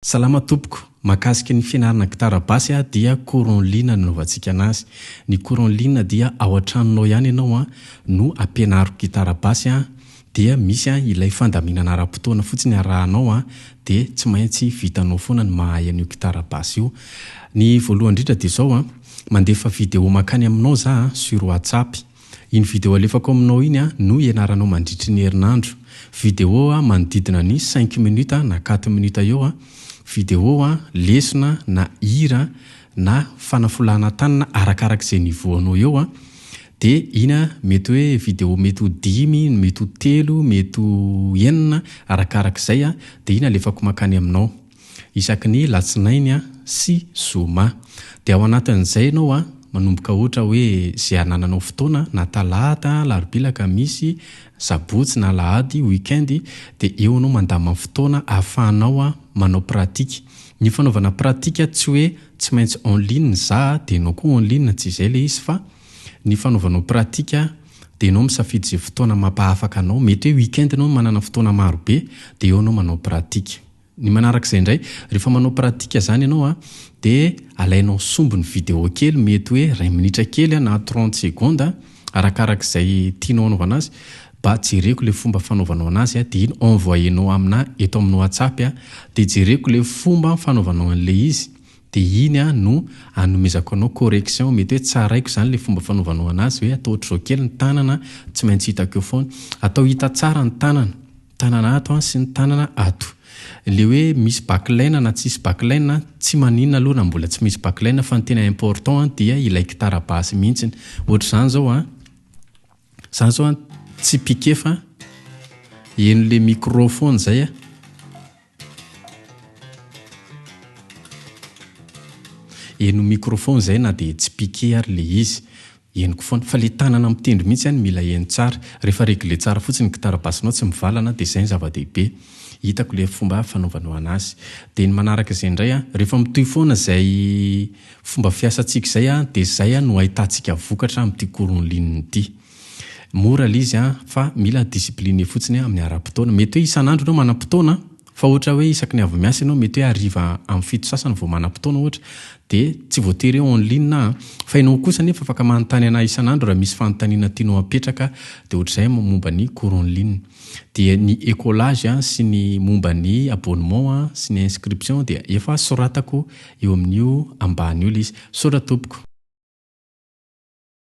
Salama tompoko, mahakasika ny fianarana gitara basy dia courant ligne nanaovantsika anazy. Ny courant ligne dia ao an-tranonao ihany ianao no ampianariko gitara basy dia misy ilay fandaminana ara-potoana fotsiny arahanao dia tsy maintsy vitanao foana ny mahay an'io gitara basy io. Ny voalohany indrindra dia zao mandefa vidéo makany aminao za sur WhatsApp. Iny vidéo alefako aminao iny no ianaranao mandritry ny herinandro. Vidéo manodidina ny 5 minutes na 4 minutes eo vidéo lesona na hira na fanafulana tanana arakarak'izay nivoanao eo dia ina mety hoe vidéo mety ho 10, mety ho 3, mety ho 9 arakarak'izay dia ina alefako makany aminao isaky ny latsinainy sy zoma. Dia ao anatin'izay ianao manomboka ohatra hoe zay anananao fotoana na talata, larobia, kamisy, sabotsy na lahady, weekend dia eo anao mandama fotoana ahafahanao manao pratika. Ny fanaovana pratika tsy hoe tsy maintsy en ligne za dia enao koa en ligne tsy izay le izy fa ny fanaovanao pratika dia enao misafidy izay fotoana mampahafaka anao. Mety hoe weekend anao manana fotoana marobe dia eo anao manao pratika. Ny manarak'izay indray rehefa manao pratika zany ianao dia alainao sombony vidéo kely mety hoe 20 minitra kely na 30 secondes arakarak'izay tianao anaovana azy. Jereko le fomba fanaovanao anazy dia iny envoyenao amina eto amin'ny WhatsApp dia jereko le fomba fanaovanao an'le izy dia iny no anomezako anao correction. Mety hoe tsaraiko zany le fomba fanaovanao anazy hoe atao ohatr'izao kely ny tanana tsy maintsy hitako eo foana, atao hita tsara ny tanana ato sy ny tanana ato. Le hoe misy backline na tsisy backline tsy maninona aloha na mbola tsy misy backline fa ny tena important dia ilay gitara basy mihitsy. Ohatr'izany zao tsy piqué fa eno le microphone zay eno microphone zay na dia tsy piqué ary le izy eniko foana fa le tanana mitendry mihitsy mila eno tsara. Rehefa réglé tsara fotsiny gitara basinao tsy mivalana dia izay ny zava-dehibe. Hitako le fomba fanaovanao anazy. Dia ny manaraka izay indray rehefa mitohy foana izay fomba fiasantsika izay dia izay no ahitantsika vokatra amin'ity courant ligne ity. Mora le izy fa mila discipliné fotsiny amin'ny ara-potoana. Mety hoe isan'andro ianao manam-potoana fa ohatra hoe isaky ny avy miasa ianao mety hoe hariva amin'ny fito sasany vao manam-potoana ohatra dia tsy voatery en ligne fa ianao kosa nefa afaka manontany anahy isan'andro raha misy fanontaniana tianao apetraka dia ohatr'izay momba ny courant ligne. Dia ny écolage sy ny momba ny abonnement sy ny inscription dia efa soratako eo amin'io ambany io le izy. Saora tompoko.